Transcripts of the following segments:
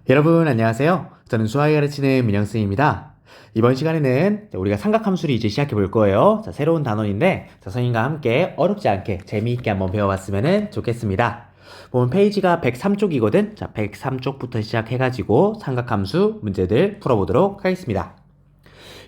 여러분 안녕하세요. 저는 수학을 가르치는 민영승입니다. 이번 시간에는 우리가 삼각함수를 이제 시작해 볼 거예요. 자, 새로운 단원인데 선생님과 함께 어렵지 않게 재미있게 한번 배워봤으면 좋겠습니다. 보면 페이지가 103쪽이거든. 자, 103쪽부터 시작해가지고 삼각함수 문제들 풀어보도록 하겠습니다.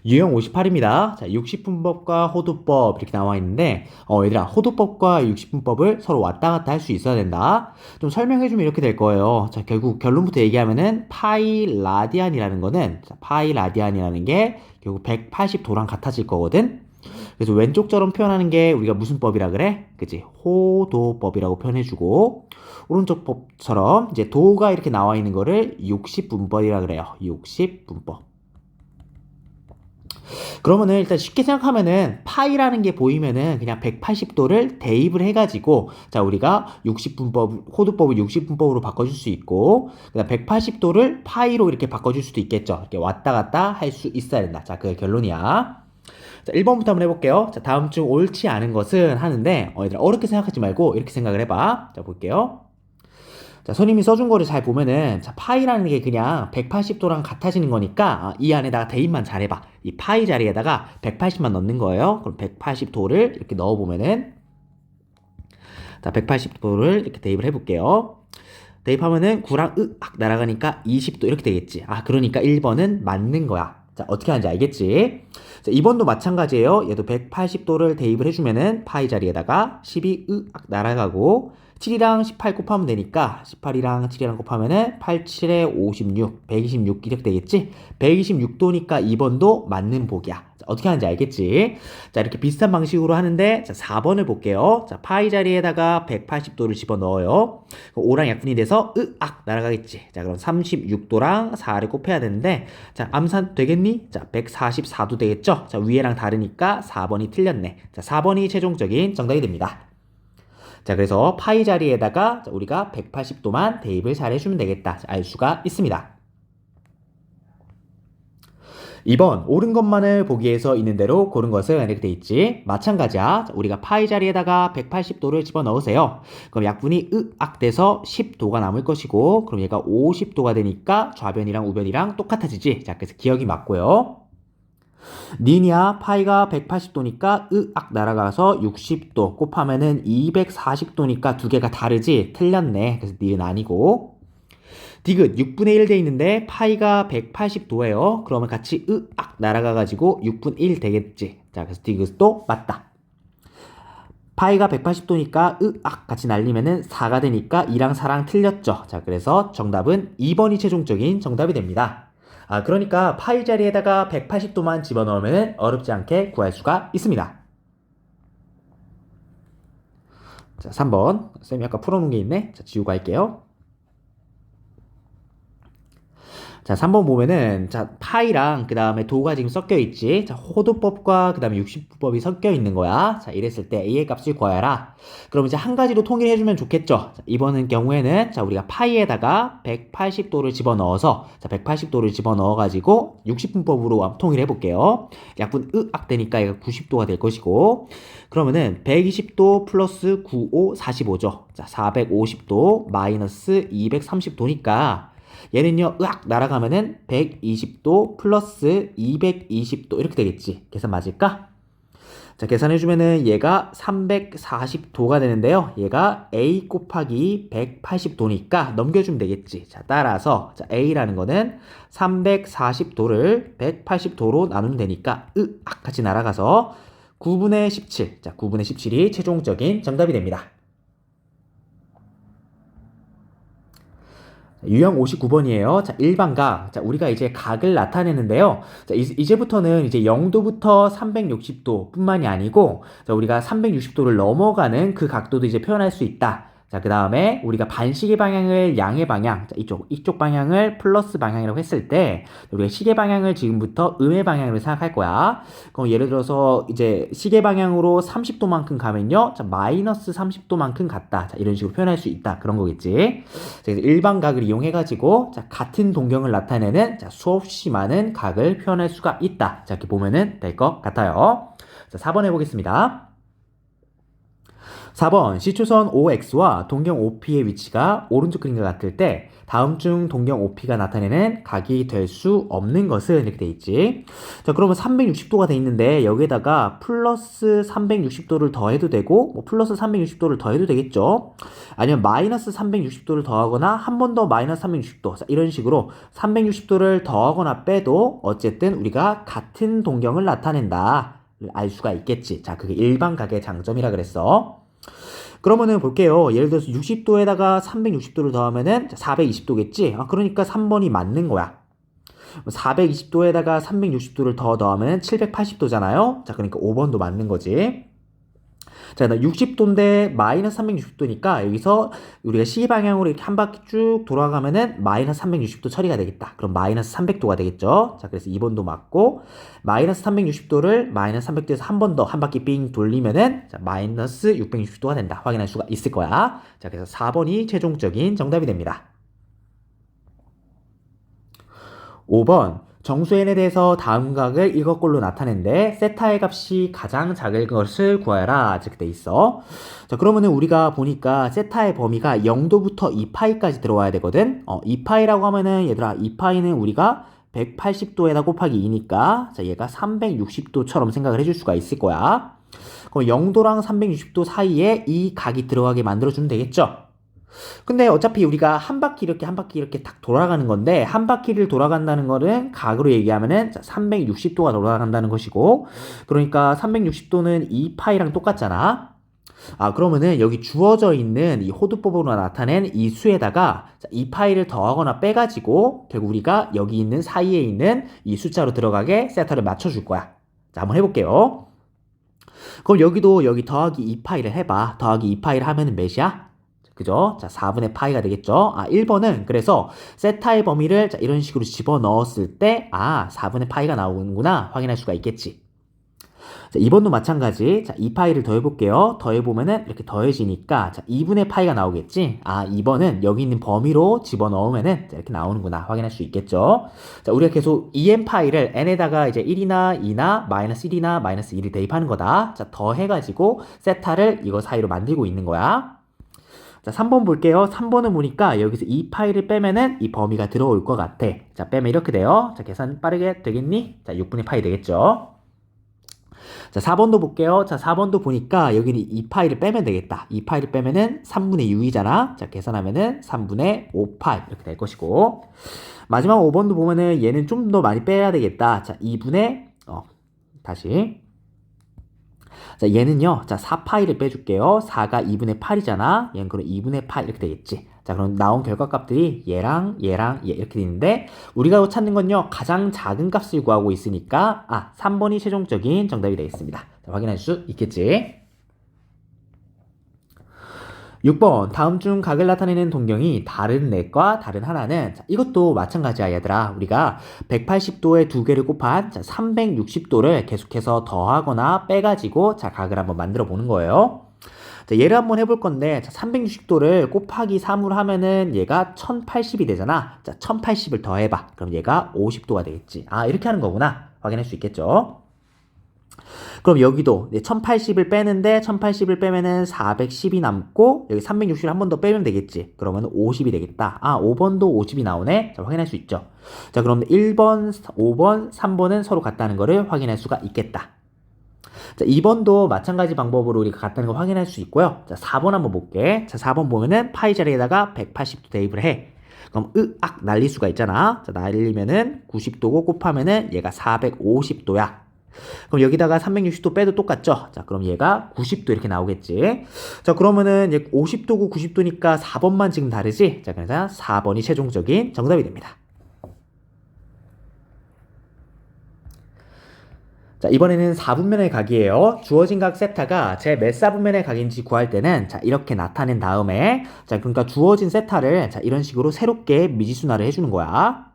유형 58입니다. 자, 60분법과 호두법 이렇게 나와 있는데 얘들아 호두법과 60분법을 서로 왔다 갔다 할 수 있어야 된다. 좀 설명해주면 이렇게 될 거예요. 자, 결국 결론부터 얘기하면은 파이 라디안이라는 거는 파이 라디안이라는 게 결국 180도랑 같아질 거거든. 그래서 왼쪽처럼 표현하는 게 우리가 무슨 법이라 그래? 그치? 호도법이라고 표현해주고 오른쪽 법처럼 이제 도가 이렇게 나와 있는 거를 60분법이라 그래요. 60분법. 그러면은 일단 쉽게 생각하면은 파이라는 게 보이면은 그냥 180도를 대입을 해가지고 자 우리가 60분법 호두법을 60분법으로 바꿔줄 수 있고 그다음 180도를 파이로 이렇게 바꿔줄 수도 있겠죠. 이렇게 왔다 갔다 할 수 있어야 된다. 자 그게 결론이야. 자 1번부터 한번 해볼게요. 자 다음 중 옳지 않은 것은 하는데 얘들아 어렵게 생각하지 말고 이렇게 생각을 해봐. 자 볼게요. 자, 선생님이 써준 거를 잘 보면은, 자, 파이라는 게 그냥 180도랑 같아지는 거니까, 이 안에다가 대입만 잘 해봐. 이 파이 자리에다가 180만 넣는 거예요. 그럼 180도를 이렇게 넣어보면은, 자, 180도를 이렇게 대입을 해볼게요. 대입하면은 9랑 으악 날아가니까 20도 이렇게 되겠지. 그러니까 1번은 맞는 거야. 자, 어떻게 하는지 알겠지? 자, 2번도 마찬가지예요. 얘도 180도를 대입을 해주면은 파이 자리에다가 12 으악 날아가고 7이랑 18 곱하면 되니까 18이랑 7이랑 곱하면은 8, 7에 56, 126 이렇게 되겠지? 126도니까 2번도 맞는 복이야. 자, 어떻게 하는지 알겠지? 자, 이렇게 비슷한 방식으로 하는데 자, 4번을 볼게요. 자, 파이 자리에다가 180도를 집어넣어요. 5랑 약분이 돼서 으악 날아가겠지. 자, 그럼 36도랑 4를 곱해야 되는데 자, 암산 되겠니? 자, 144도 되겠죠? 자, 위에랑 다르니까 4번이 틀렸네. 자, 4번이 최종적인 정답이 됩니다. 자, 그래서 파이 자리에다가 우리가 180도만 대입을 잘 해주면 되겠다. 알 수가 있습니다. 2번 옳은 것만을 보기 위해서 있는 대로 고른 것은 이렇게 돼 있지. 마찬가지야. 우리가 파이 자리에다가 180도를 집어넣으세요. 그럼 약분이 으악 돼서 10도가 남을 것이고 그럼 얘가 50도가 되니까 좌변이랑 우변이랑 똑같아지지. 자, 그래서 기억이 맞고요. 니은이야 파이가 180도니까 으악 날아가서 60도 곱하면은 240도니까 두 개가 다르지. 틀렸네. 그래서 니은 아니고 디귿 6분의 1 돼 있는데 파이가 180도예요. 그러면 같이 으악 날아가가지고 6분 1 되겠지. 자, 그래서 디귿도 맞다. 파이가 180도니까 으악 같이 날리면은 4가 되니까 2랑 4랑 틀렸죠. 자, 그래서 정답은 2번이 최종적인 정답이 됩니다. 그러니까 파이 자리에다가 180도만 집어넣으면 어렵지 않게 구할 수가 있습니다. 자, 3번. 쌤이 아까 풀어놓은 게 있네. 자, 지우고 할게요. 자, 3번 보면은, 자, 파이랑 그 다음에 도가 지금 섞여 있지. 자, 호도법과 그 다음에 60분법이 섞여 있는 거야. 자, 이랬을 때 A의 값을 구하여라. 그럼 이제 한 가지로 통일해주면 좋겠죠. 자, 이번 경우에는, 자, 우리가 파이에다가 180도를 집어넣어서, 자, 180도를 집어넣어가지고 60분법으로 통일해 볼게요. 약분 으악 되니까 얘가 90도가 될 것이고, 그러면은 120도 플러스 95, 45죠. 자, 450도 마이너스 230도니까, 얘는요 으악 날아가면은 120도 플러스 220도 이렇게 되겠지. 계산 맞을까? 자 계산해주면은 얘가 340도가 되는데요. 얘가 A 곱하기 180도니까 넘겨주면 되겠지. 자 따라서 자 A라는 거는 340도를 180도로 나누면 되니까 으악 같이 날아가서 9분의 17. 자 9분의 17이 최종적인 정답이 됩니다. 유형 59번이에요. 자, 일반각. 자, 우리가 이제 각을 나타내는데요. 자, 이제부터는 이제 0도부터 360도 뿐만이 아니고, 자, 우리가 360도를 넘어가는 그 각도도 이제 표현할 수 있다. 자, 그 다음에 우리가 반시계 방향을 양의 방향, 자, 이쪽 방향을 플러스 방향이라고 했을 때, 우리가 시계 방향을 지금부터 음의 방향으로 생각할 거야. 그럼 예를 들어서 이제 시계 방향으로 30도만큼 가면요. 자, 마이너스 30도만큼 갔다. 자, 이런 식으로 표현할 수 있다. 그런 거겠지. 그래서 일반각을 이용해가지고, 자, 같은 동경을 나타내는, 자, 수없이 많은 각을 표현할 수가 있다. 자, 이렇게 보면은 될 것 같아요. 자, 4번 해보겠습니다. 4번 시초선 OX와 동경 OP의 위치가 오른쪽 그림과 같을 때 다음 중 동경 OP가 나타내는 각이 될 수 없는 것은 이렇게 돼 있지. 자, 그러면 360도가 돼 있는데 여기에다가 플러스 360도를 더해도 되고 뭐 플러스 360도를 더해도 되겠죠. 아니면 마이너스 360도를 더하거나 한 번 더 마이너스 360도 이런 식으로 360도를 더하거나 빼도 어쨌든 우리가 같은 동경을 나타낸다 알 수가 있겠지. 자, 그게 일반각의 장점이라 그랬어. 그러면은 볼게요. 예를 들어서 60도에다가 360도를 더하면은 420도겠지? 그러니까 3번이 맞는 거야. 420도에다가 360도를 더 더하면 780도잖아요? 자, 그러니까 5번도 맞는 거지. 자, 60도인데 마이너스 360도니까 여기서 우리가 시방향으로 이렇게 한 바퀴 쭉 돌아가면은 마이너스 360도 처리가 되겠다. 그럼 마이너스 300도가 되겠죠. 자, 그래서 2번도 맞고 마이너스 360도를 마이너스 300도에서 한 번 더 한 바퀴 삥 돌리면은 자, 마이너스 660도가 된다. 확인할 수가 있을 거야. 자, 그래서 4번이 최종적인 정답이 됩니다. 5번 정수n에 대해서 다음 각을 이것꼴로 나타낸데 세타의 값이 가장 작은 것을 구하라 이렇게 돼 있어. 자, 그러면은 우리가 보니까 세타의 범위가 0도부터 2파이까지 들어와야 되거든. 2파이라고 하면은 얘들아 2파이는 우리가 180도에다 곱하기 2니까 자, 얘가 360도처럼 생각을 해줄 수가 있을 거야. 그럼 0도랑 360도 사이에 이 각이 들어가게 만들어주면 되겠죠. 근데 어차피 우리가 한 바퀴 이렇게 딱 돌아가는 건데 한 바퀴를 돌아간다는 거는 각으로 얘기하면은 360도가 돌아간다는 것이고 그러니까 360도는 2파이랑 똑같잖아. 그러면은 여기 주어져 있는 이 호두법으로 나타낸 이 수에다가 2파이를 더하거나 빼가지고 결국 우리가 여기 있는 사이에 있는 이 숫자로 들어가게 세타를 맞춰줄 거야. 자, 한번 해볼게요. 그럼 여기도 여기 더하기 2파이를 해봐. 더하기 2파이를 하면은 몇이야? 그죠? 자, 4분의 파이가 되겠죠? 1번은 그래서 세타의 범위를 자, 이런 식으로 집어넣었을 때 4분의 파이가 나오는구나 확인할 수가 있겠지. 자, 2번도 마찬가지. 자, 2파이를 더해볼게요. 더해보면은 이렇게 더해지니까 자, 2분의 파이가 나오겠지? 2번은 여기 있는 범위로 집어넣으면은 자, 이렇게 나오는구나 확인할 수 있겠죠? 자, 우리가 계속 2n파이를 n에다가 이제 1이나 2나 마이너스 1이나 마이너스 1을 대입하는 거다. 자, 더해가지고 세타를 이거 사이로 만들고 있는 거야. 자, 3번 볼게요. 3번은 보니까 여기서 2파이를 빼면은 이 범위가 들어올 것 같아. 자, 빼면 이렇게 돼요. 자, 계산 빠르게 되겠니? 자, 6분의 파이 되겠죠. 자, 4번도 볼게요. 자, 4번도 보니까 여기는 2파이를 빼면 되겠다. 2파이를 빼면은 3분의 6이잖아. 자, 계산하면은 3분의 5파이 이렇게 될 것이고. 마지막 5번도 보면은 얘는 좀 더 많이 빼야 되겠다. 자, 2분의 다시. 자, 얘는요. 자, 4파이를 빼줄게요. 4가 2분의 8이잖아. 얘는 그럼 2분의 8 이렇게 되겠지. 자, 그럼 나온 결과값들이 얘랑 얘 이렇게 되는데 우리가 찾는 건요. 가장 작은 값을 구하고 있으니까 3번이 최종적인 정답이 되겠습니다. 자, 확인할 수 있겠지. 6번 다음 중 각을 나타내는 동경이 다른 넷과 다른 하나는 자, 이것도 마찬가지야 얘들아. 우리가 180도에 두 개를 곱한 360도를 계속해서 더하거나 빼가지고 자, 각을 한번 만들어 보는 거예요. 자, 얘를 한번 해볼 건데 360도를 곱하기 3으로 하면은 얘가 1080이 되잖아. 자, 1080을 더해봐. 그럼 얘가 50도가 되겠지. 이렇게 하는 거구나 확인할 수 있겠죠. 그럼 여기도 1080을 빼는데 1080을 빼면은 410이 남고 여기 360을 한 번 더 빼면 되겠지. 그러면 50이 되겠다. 5번도 50이 나오네. 자, 확인할 수 있죠. 자, 그럼 1번, 5번, 3번은 서로 같다는 거를 확인할 수가 있겠다. 자, 2번도 마찬가지 방법으로 우리가 같다는 걸 확인할 수 있고요. 자, 4번 한번 볼게. 자, 4번 보면은 파이 자리에다가 180도 대입을 해. 그럼 날릴 수가 있잖아. 자, 날리면은 90도고 곱하면은 얘가 450도야. 그럼 여기다가 360도 빼도 똑같죠? 자, 그럼 얘가 90도 이렇게 나오겠지? 자, 그러면은 얘 50도고 90도니까 4번만 지금 다르지? 자, 그래서 4번이 최종적인 정답이 됩니다. 자, 이번에는 4분면의 각이에요. 주어진 각 세타가 제 몇 사분면의 각인지 구할 때는 자, 이렇게 나타낸 다음에 자, 그러니까 주어진 세타를 자, 이런 식으로 새롭게 미지순화를 해주는 거야.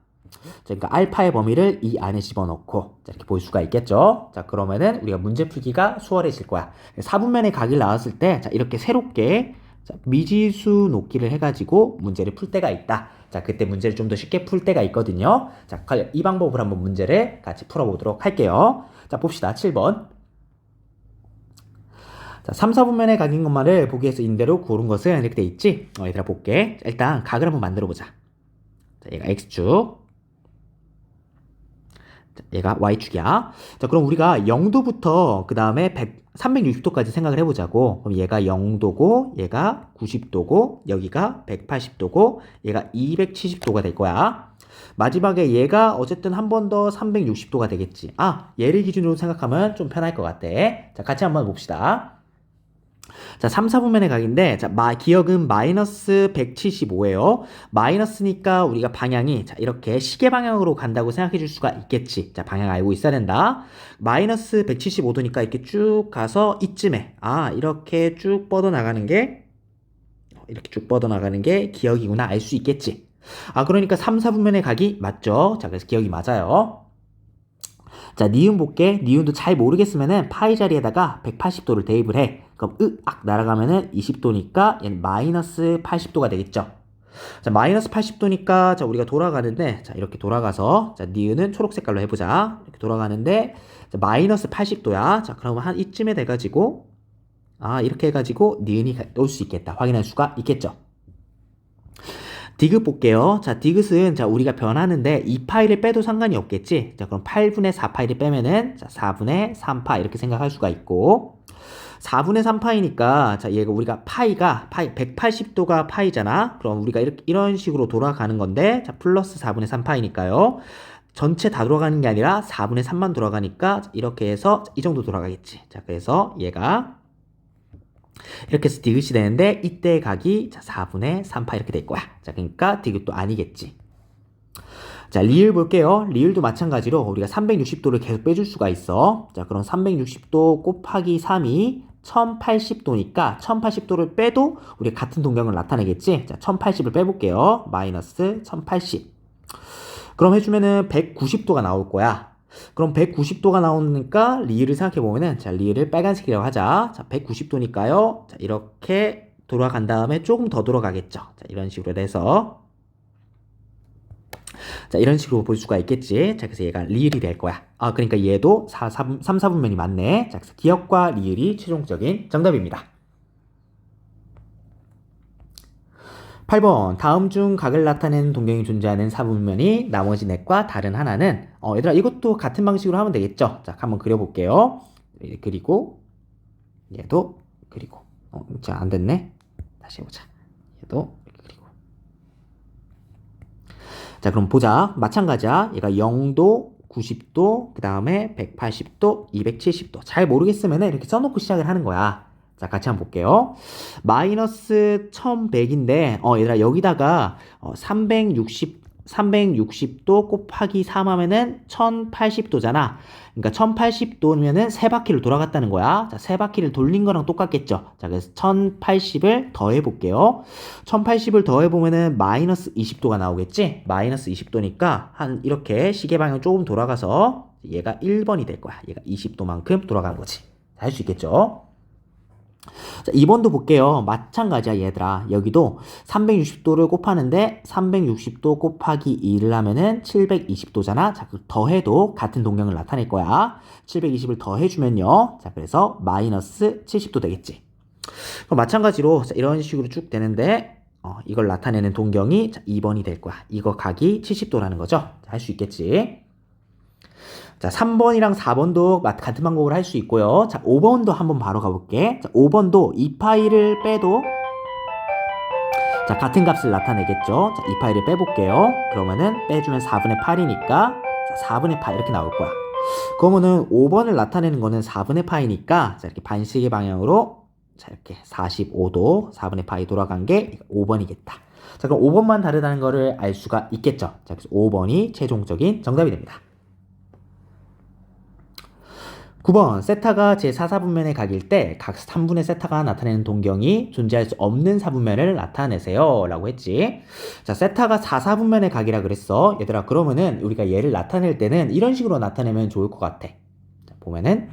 자, 그러니까 알파의 범위를 이 안에 집어넣고 자, 이렇게 볼 수가 있겠죠. 자, 그러면은 우리가 문제 풀기가 수월해질 거야. 4분면의 각이 나왔을 때 자, 이렇게 새롭게 자, 미지수 놓기를 해가지고 문제를 풀 때가 있다. 자, 그때 문제를 좀 더 쉽게 풀 때가 있거든요. 자, 이 방법으로 한번 문제를 같이 풀어보도록 할게요. 자, 봅시다. 7번. 자, 3, 4분면의 각인 것만을 보기 위해서 인대로 고른 것은 이렇게 돼 있지? 얘들아 볼게. 자, 일단 각을 한번 만들어 보자. 자, 얘가 X축. 자, 얘가 Y축이야. 자, 그럼 우리가 0도부터 그 다음에 360도까지 생각을 해보자고. 그럼 얘가 0도고, 얘가 90도고, 여기가 180도고, 얘가 270도가 될 거야. 마지막에 얘가 어쨌든 한 번 더 360도가 되겠지. 얘를 기준으로 생각하면 좀 편할 것 같아. 자, 같이 한번 봅시다. 자, 3, 4분면의 각인데, 자, 기억은 마이너스 175예요. 마이너스니까 우리가 방향이, 자, 이렇게 시계 방향으로 간다고 생각해 줄 수가 있겠지. 자, 방향 알고 있어야 된다. 마이너스 175도니까 이렇게 쭉 가서 이쯤에, 이렇게 쭉 뻗어나가는 게, 기억이구나. 알 수 있겠지. 그러니까 3, 4분면의 각이 맞죠? 자, 그래서 기억이 맞아요. 자, 니은 볼게. 니은도 잘 모르겠으면은 파이 자리에다가 180도를 대입을 해. 그럼 날아가면은 20도니까 얘는 마이너스 80도가 되겠죠. 자, 마이너스 80도니까 자, 우리가 돌아가는데 자, 이렇게 돌아가서 자, 니은은 초록 색깔로 해보자. 이렇게 돌아가는데 자, 마이너스 80도야. 자, 그러면 한 이쯤에 돼가지고 이렇게 해가지고 니은이 올 수 있겠다. 확인할 수가 있겠죠. 디귿 볼게요. 자, 디귿은 자, 우리가 변하는데 2파이를 빼도 상관이 없겠지. 자, 그럼 8분의 4파이를 빼면은 자, 4분의 3파 이렇게 생각할 수가 있고 4분의 3파이니까 자, 얘가 우리가 파이 180도가 파이잖아. 그럼 우리가 이런 식으로 돌아가는 건데 자, 플러스 4분의 3파이니까요. 전체 다 돌아가는 게 아니라 4분의 3만 돌아가니까 이렇게 해서 이 정도 돌아가겠지. 자, 그래서 얘가 이렇게 해서 디귿이 되는데 이때 각이 자, 4분의 3파 이렇게 될 거야. 자, 그러니까 디귿도 아니겠지. 자, 리을 볼게요. 리을도 마찬가지로 우리가 360도를 계속 빼줄 수가 있어. 자, 그럼 360도 곱하기 3이 1080도니까 1080도를 빼도 우리가 같은 동경을 나타내겠지. 자, 1080을 빼볼게요. 마이너스 1080. 그럼 해주면은 190도가 나올 거야. 그럼 190도가 나오니까 리을을 생각해보면은 자, 리을을 빨간색이라고 하자. 자, 190도니까요. 자, 이렇게 돌아간 다음에 조금 더 돌아가겠죠. 자, 이런 식으로 돼서 자, 이런 식으로 볼 수가 있겠지. 자, 그래서 얘가 리을이 될 거야. 그러니까 얘도 3, 4분면이 맞네. 자, 그래서 기억과 리을이 최종적인 정답입니다. 8번 다음 중 각을 나타내는 동경이 존재하는 4분면이 나머지 넷과 다른 하나는 얘들아 이것도 같은 방식으로 하면 되겠죠. 자, 한번 그려볼게요. 그리고 얘도 그리고 자, 안 됐네. 다시 해보자. 얘도 그리고 자, 그럼 보자. 마찬가지야. 얘가 0도 90도 그 다음에 180도 270도 잘 모르겠으면 이렇게 써놓고 시작을 하는 거야. 자, 같이 한번 볼게요. 마이너스 1100인데, 얘들아, 여기다가, 360도 곱하기 3 하면은 1080도잖아. 그러니까 1080도면은 세 바퀴를 돌아갔다는 거야. 자, 세 바퀴를 돌린 거랑 똑같겠죠. 자, 그래서 1080을 더해 볼게요. 1080을 더해 보면은 마이너스 20도가 나오겠지? 마이너스 20도니까 이렇게 시계 방향 조금 돌아가서 얘가 1번이 될 거야. 얘가 20도만큼 돌아가는 거지. 할 수 있겠죠? 자, 2번도 볼게요. 마찬가지야, 얘들아. 여기도 360도를 곱하는데 360도 곱하기 2를 하면은 720도잖아. 자, 더해도 같은 동경을 나타낼 거야. 720을 더해주면요. 자, 그래서 마이너스 70도 되겠지. 그럼 마찬가지로 자, 이런 식으로 쭉 되는데 이걸 나타내는 동경이 자, 2번이 될 거야. 이거 각이 70도라는 거죠. 할 수 있겠지. 자, 3번이랑 4번도 같은 방법을 할 수 있고요. 자, 5번도 한번 바로 가볼게. 자, 5번도 2파이를 빼도 자, 같은 값을 나타내겠죠. 자, 2파이를 빼볼게요. 그러면은 빼주면 4분의 8이니까 자, 4분의 8 이렇게 나올 거야. 그러면은 5번을 나타내는 거는 4분의 파이니까 자, 이렇게 반시계 방향으로 자, 이렇게 45도 4분의 파이 돌아간 게 5번이겠다. 자, 그럼 5번만 다르다는 거를 알 수가 있겠죠. 자, 그래서 5번이 최종적인 정답이 됩니다. 9번 세타가 제4사분면의 각일 때 각 3분의 세타가 나타내는 동경이 존재할 수 없는 사분면을 나타내세요 라고 했지. 자, 세타가 4사분면의 각이라 그랬어. 얘들아, 그러면은 우리가 얘를 나타낼 때는 이런 식으로 나타내면 좋을 것 같아. 자, 보면은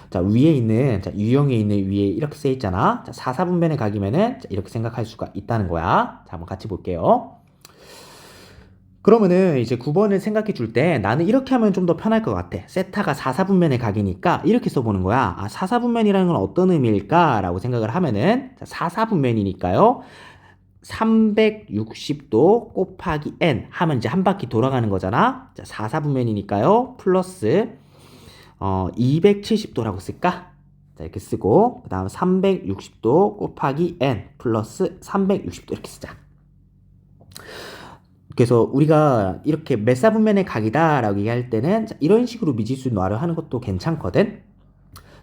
자, 위에 있는 자, 유형에 있는 위에 이렇게 써 있잖아. 자, 4사분면의 각이면은 자, 이렇게 생각할 수가 있다는 거야. 자, 한번 같이 볼게요. 그러면은 이제 9번을 생각해 줄 때 나는 이렇게 하면 좀 더 편할 것 같아. 세타가 4사분면의 각이니까 이렇게 써보는 거야. 아, 4사분면이라는 건 어떤 의미일까? 라고 생각을 하면은 4사분면이니까요. 360도 곱하기 n 하면 이제 한 바퀴 돌아가는 거잖아. 자, 4사분면이니까요. 플러스 270도라고 쓸까? 자, 이렇게 쓰고 그 다음 360도 곱하기 n 플러스 360도 이렇게 쓰자. 그래서 우리가 이렇게 몇 사분면의 각이다 라고 얘기할 때는 자, 이런 식으로 미지수 놔를 하는 것도 괜찮거든.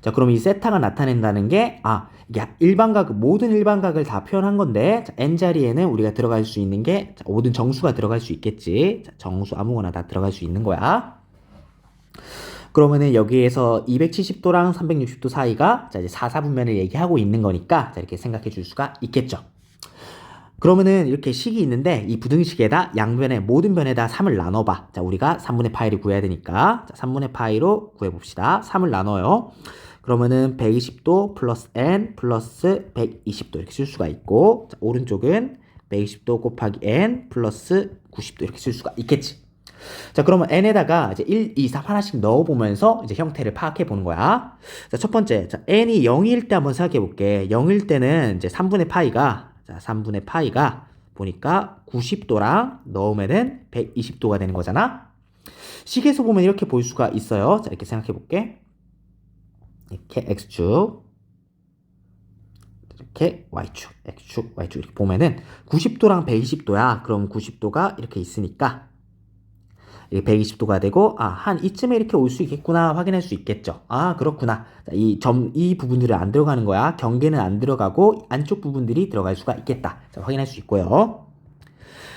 자, 그럼 이 세타가 나타낸다는 게 이게 일반각, 모든 일반각을 다 표현한 건데 자, n자리에는 우리가 들어갈 수 있는 게 자, 모든 정수가 들어갈 수 있겠지. 자, 정수 아무거나 다 들어갈 수 있는 거야. 그러면은 여기에서 270도랑 360도 사이가 자, 이제 4사분면을 얘기하고 있는 거니까 자, 이렇게 생각해 줄 수가 있겠죠. 그러면은 이렇게 식이 있는데 이 부등식에다 양변에 모든 변에다 3을 나눠봐. 자, 우리가 3분의 파이를 구해야 되니까 자, 3분의 파이로 구해봅시다. 3을 나눠요. 그러면은 120도 플러스 n 플러스 120도 이렇게 쓸 수가 있고 자, 오른쪽은 120도 곱하기 n 플러스 90도 이렇게 쓸 수가 있겠지. 자, 그러면 n에다가 이제 1, 2, 3 하나씩 넣어보면서 이제 형태를 파악해 보는 거야. 자, 첫 번째, 자, n이 0일 때 한번 생각해 볼게. 0일 때는 이제 3분의 파이가, 자, 3분의 파이가 보니까 90도랑 넣으면은 120도가 되는 거잖아. 식에서 보면 이렇게 볼 수가 있어요. 자, 이렇게 생각해 볼게. 이렇게 x축, 이렇게 y축, x축, y축 이렇게 보면은 90도랑 120도야. 그럼 90도가 이렇게 있으니까 120도가 되고 한 이쯤에 이렇게 올 수 있겠구나 확인할 수 있겠죠. 그렇구나. 이 부분들은 안 들어가는 거야. 경계는 안 들어가고 안쪽 부분들이 들어갈 수가 있겠다. 자, 확인할 수 있고요.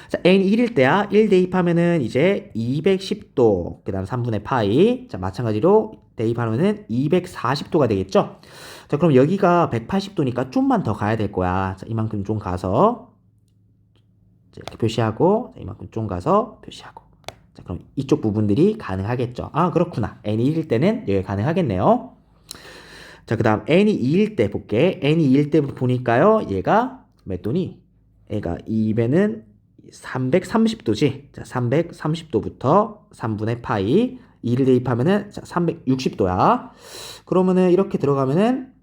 자, n이 1일 때야. 1 대입하면은 이제 210도 그 다음 3분의 파이. 자, 마찬가지로 대입하면은 240도가 되겠죠. 자, 그럼 여기가 180도니까 좀만 더 가야 될 거야. 자, 이만큼 좀 가서 자, 이렇게 표시하고 자, 이만큼 좀 가서 표시하고. 자, 그럼 이쪽 부분들이 가능하겠죠. 그렇구나. n이 1일 때는 여기 가능하겠네요. 자, 그 다음 n이 2일 때 볼게. n이 2일 때 보니까요. 얘가 몇 도니? 얘가 2배는 330도지. 자, 330도부터 3분의 파이 2를 대입하면은 자, 360도야. 그러면은 이렇게 들어가면은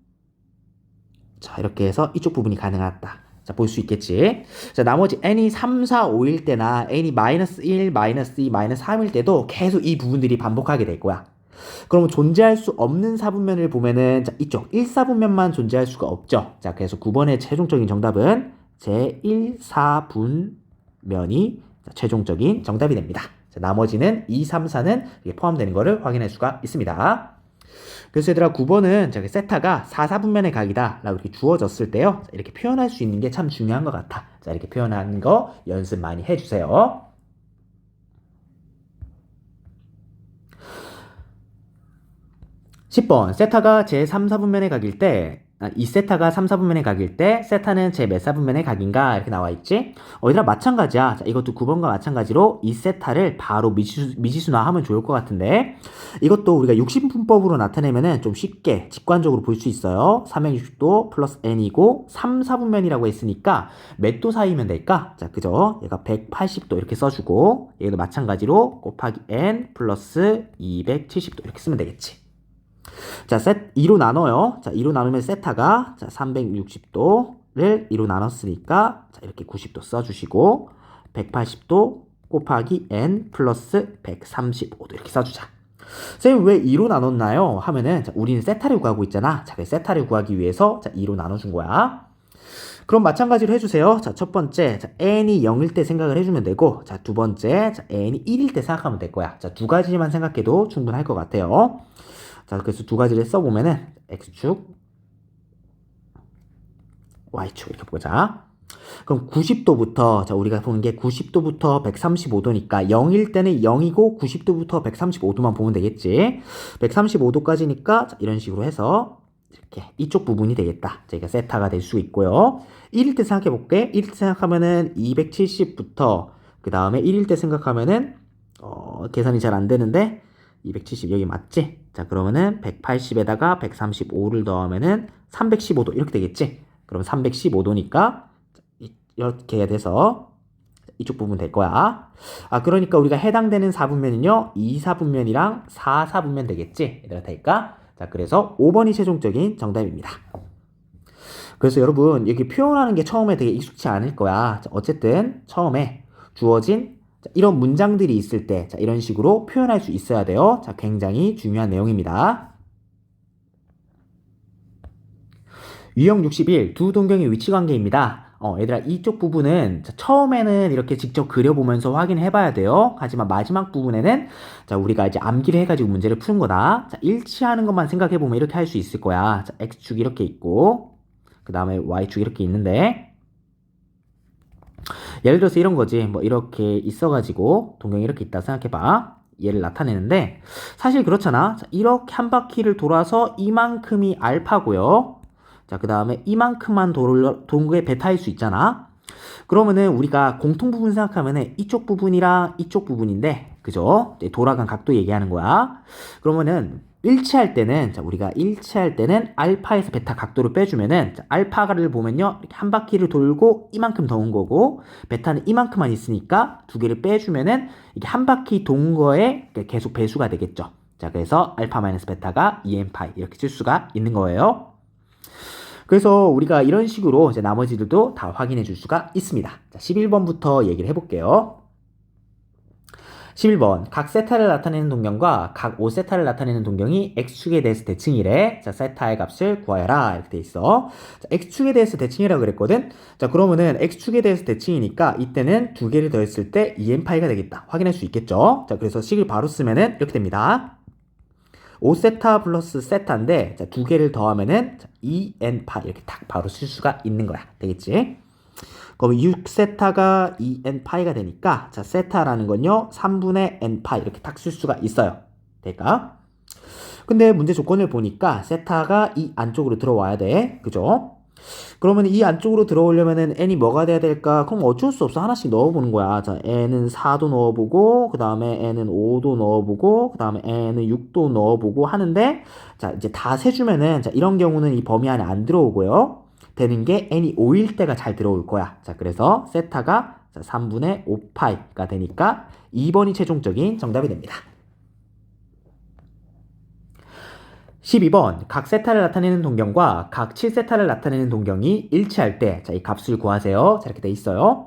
자, 이렇게 해서 이쪽 부분이 가능하다. 자, 볼 수 있겠지. 자, 나머지 n이 3, 4, 5일 때나 n이 마이너스 1, 마이너스 2, 마이너스 3일 때도 계속 이 부분들이 반복하게 될 거야. 그러면 존재할 수 없는 사분면을 보면은 자, 이쪽 1사분면만 존재할 수가 없죠. 자, 그래서 9번의 최종적인 정답은 제1사분면이 최종적인 정답이 됩니다. 자, 나머지는 2, 3, 4는 포함되는 것을 확인할 수가 있습니다. 그래서 얘들아 9번은 저기 세타가 4사분면의 각이다 라고 이렇게 주어졌을 때요. 자, 이렇게 표현할 수 있는 게 참 중요한 것 같아. 자, 이렇게 표현하는 거 연습 많이 해주세요. 10번 세타가 제3, 4분면의 각일 때 이 세타가 3, 4분면의 각일 때 세타는 제 몇 사분면의 각인가 이렇게 나와 있지. 얘들아 마찬가지야. 자, 이것도 9번과 마찬가지로 이 세타를 바로 미지수화하면 좋을 것 같은데 이것도 우리가 60분법으로 나타내면은 좀 쉽게 직관적으로 볼 수 있어요. 360도 플러스 n이고 3, 4분면이라고 했으니까 몇 도 사이면 될까? 자, 그죠? 얘가 180도 이렇게 써주고 얘도 마찬가지로 곱하기 n 플러스 270도 이렇게 쓰면 되겠지. 자, 2로 나눠요. 자, 2로 나누면 세타가 자, 360도를 2로 나눴으니까 자, 이렇게 90도 써주시고 180도 곱하기 n 플러스 135도 이렇게 써주자. 선생님 왜 2로 나눴나요? 하면은 자, 우리는 세타를 구하고 있잖아. 자, 세타를 구하기 위해서 자, 2로 나눠준 거야. 그럼 마찬가지로 해주세요. 자, 첫 번째, 자, n이 0일 때 생각을 해주면 되고, 자, 두 번째, 자, n이 1일 때 생각하면 될 거야. 자, 두 가지만 생각해도 충분할 것 같아요. 자, 그래서 두 가지를 써보면은 x축, y축 이렇게 보자. 그럼 90도부터 자, 우리가 보는 게 90도부터 135도니까 0일 때는 0이고 90도부터 135도만 보면 되겠지. 135도까지니까 자, 이런 식으로 해서 이렇게 이쪽 부분이 되겠다. 저희가 세타가 될 수 있고요. 1일 때 생각해 볼게. 1일 때 생각하면은 270부터 그 다음에 1일 때 생각하면은 계산이 잘 안 되는데 270 여기 맞지? 자, 그러면은 180에다가 135를 더하면은 315도 이렇게 되겠지? 그럼 315도니까 이렇게 돼서 이쪽 부분 될 거야. 그러니까 우리가 해당되는 4분면은요, 2사분면이랑 4사분면 되겠지? 얘들아, 될까? 자, 그래서 5번이 최종적인 정답입니다. 그래서 여러분, 여기 표현하는 게 처음에 되게 익숙치 않을 거야. 자, 어쨌든, 처음에 주어진 이런 문장들이 있을 때, 자, 이런 식으로 표현할 수 있어야 돼요. 자, 굉장히 중요한 내용입니다. 유형 61, 두 동경의 위치 관계입니다. 얘들아, 이쪽 부분은 처음에는 이렇게 직접 그려보면서 확인해 봐야 돼요. 하지만 마지막 부분에는 자, 우리가 이제 암기를 해가지고 문제를 푸는 거다. 자, 일치하는 것만 생각해 보면 이렇게 할 수 있을 거야. 자, X축 이렇게 있고, 그 다음에 Y축 이렇게 있는데, 예를 들어서 이런 거지. 뭐 이렇게 있어가지고 동경이 이렇게 있다 생각해 봐. 얘를 나타내는데, 사실 그렇잖아. 자, 이렇게 한 바퀴를 돌아서 이만큼이 알파고요. 자, 그 다음에 이만큼만 동그의 베타일 수 있잖아. 그러면은 우리가 공통 부분 생각하면은 이쪽 부분이랑 이쪽 부분인데, 그죠? 돌아간 각도 얘기하는 거야. 그러면은 일치할 때는, 자, 우리가 일치할 때는 알파에서 베타 각도를 빼주면은, 자, 알파를 보면요, 이렇게 한 바퀴를 돌고 이만큼 더 온 거고, 베타는 이만큼만 있으니까 두 개를 빼주면은 이게 한 바퀴 돈 거에 계속 배수가 되겠죠. 자, 그래서 알파 마이너스 베타가 2n 파이 이렇게 쓸 수가 있는 거예요. 그래서 우리가 이런 식으로 이제 나머지들도 다 확인해 줄 수가 있습니다. 자, 11번부터 얘기를 해볼게요. 11번, 각 세타를 나타내는 동경과 각 5세타를 나타내는 동경이 x축에 대해서 대칭이래. 자, 세타의 값을 구하여라. 이렇게 돼 있어. 자, x축에 대해서 대칭이라고 그랬거든. 자, 그러면은 x축에 대해서 대칭이니까 이때는 두 개를 더했을 때 2n파이가 되겠다. 확인할 수 있겠죠. 자, 그래서 식을 바로 쓰면은 이렇게 됩니다. 5세타 플러스 세타인데, 자, 두 개를 더하면은 2n파 이렇게 딱 바로 쓸 수가 있는 거야. 되겠지? 그럼 6세타가 2n파이가 되니까, 자, 세타라는 건요, 3분의 n파 이렇게 딱 쓸 수가 있어요. 될까? 근데 문제 조건을 보니까 세타가 이 안쪽으로 들어와야 돼. 그죠? 그러면 이 안쪽으로 들어오려면은 n이 뭐가 돼야 될까? 그럼 어쩔 수 없어. 하나씩 넣어보는 거야. 자, n은 4도 넣어보고, 그 다음에 n은 5도 넣어보고, 그 다음에 n은 6도 넣어보고 하는데, 자, 이제 다 세주면은, 자, 이런 경우는 이 범위 안에 안 들어오고요. 되는 게 n이 5일 때가 잘 들어올 거야. 자, 그래서 세타가 3분의 5파이가 되니까 2번이 최종적인 정답이 됩니다. 12번, 각 세타를 나타내는 동경과 각 7세타를 나타내는 동경이 일치할 때, 자, 이 값을 구하세요. 자, 이렇게 돼 있어요.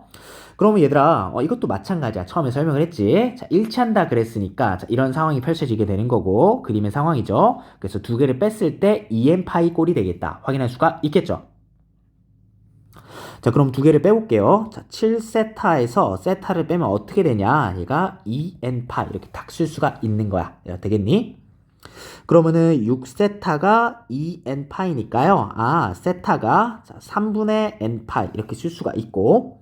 그러면 얘들아, 이것도 마찬가지야. 처음에 설명을 했지. 자, 일치한다 그랬으니까, 자, 이런 상황이 펼쳐지게 되는 거고, 그림의 상황이죠. 그래서 두 개를 뺐을 때 2n파이 꼴이 되겠다. 확인할 수가 있겠죠. 자, 그럼 두 개를 빼볼게요. 자, 7세타에서 세타를 빼면 어떻게 되냐? 얘가 2n파 이렇게 딱 쓸 수가 있는 거야. 되겠니? 그러면은 6세타가 2n파이니까요. 세타가 3분의 n파 이렇게 쓸 수가 있고,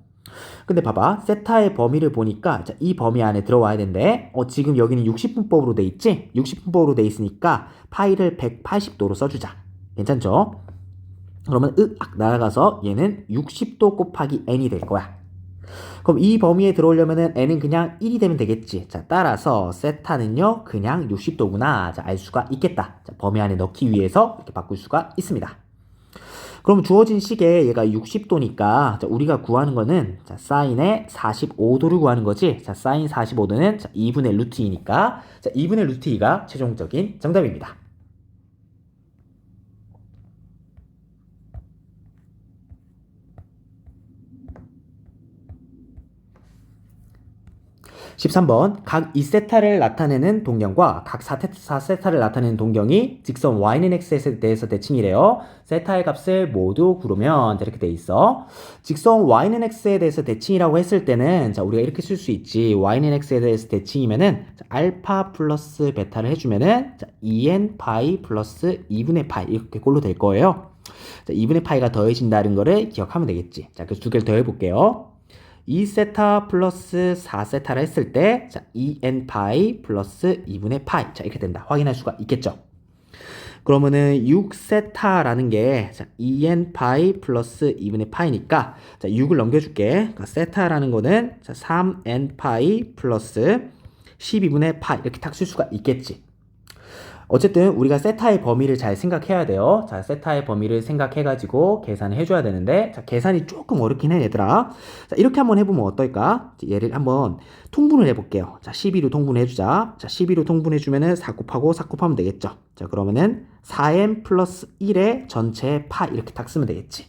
근데 봐봐. 세타의 범위를 보니까 이 범위 안에 들어와야 되는데 지금 여기는 60분법으로 돼 있지? 60분법으로 돼 있으니까 파이를 180도로 써주자. 괜찮죠? 그러면 으악 날아가서 얘는 60도 곱하기 n이 될 거야. 그럼 이 범위에 들어오려면은 n은 그냥 1이 되면 되겠지. 자, 따라서 세타는요 그냥 60도구나. 자, 알 수가 있겠다. 자, 범위 안에 넣기 위해서 이렇게 바꿀 수가 있습니다. 그럼 주어진 식에 얘가 60도니까 자, 우리가 구하는 거는 자, 사인의 45도를 구하는 거지. 자, 사인 45도는 자, 2분의 루트 2니까 자, 2분의 루트 2가 최종적인 정답입니다. 13번, 각 2세타를 나타내는 동경과 각 4세타를 나타내는 동경이 직선 y는 x에 대해서 대칭이래요. 세타의 값을 모두 구르면 이렇게 돼 있어. 직선 y는 x에 대해서 대칭이라고 했을 때는 자, 우리가 이렇게 쓸 수 있지. y는 x에 대해서 대칭이면은 자, 알파 플러스 베타를 해주면은 자, 2n 파이 플러스 2분의 파이 이렇게 꼴로 될 거예요. 자, 2분의 파이가 더해진다는 거를 기억하면 되겠지. 자, 그래서 두 개를 더해볼게요. 2세타 플러스 4세타를 했을 때, 자, 2n 파이 플러스 2분의 파이. 자, 이렇게 된다. 확인할 수가 있겠죠. 그러면은 6세타라는 게, 자, 2n 파이 플러스 2분의 파이니까, 자, 6을 넘겨줄게. 그러니까 세타라는 거는, 자, 3n 파이 플러스 12분의 파이. 이렇게 딱 쓸 수가 있겠지. 어쨌든 우리가 세타의 범위를 잘 생각해야 돼요. 자, 세타의 범위를 생각해가지고 계산을 해줘야 되는데, 자, 계산이 조금 어렵긴 해, 얘들아. 자, 이렇게 한번 해보면 어떨까? 얘를 한번 통분을 해볼게요. 자, 12로 통분해주자. 자, 12로 통분해주면은 4 곱하고 4 곱하면 되겠죠. 자, 그러면은 4n 플러스 1의 전체 파 이렇게 딱 쓰면 되겠지.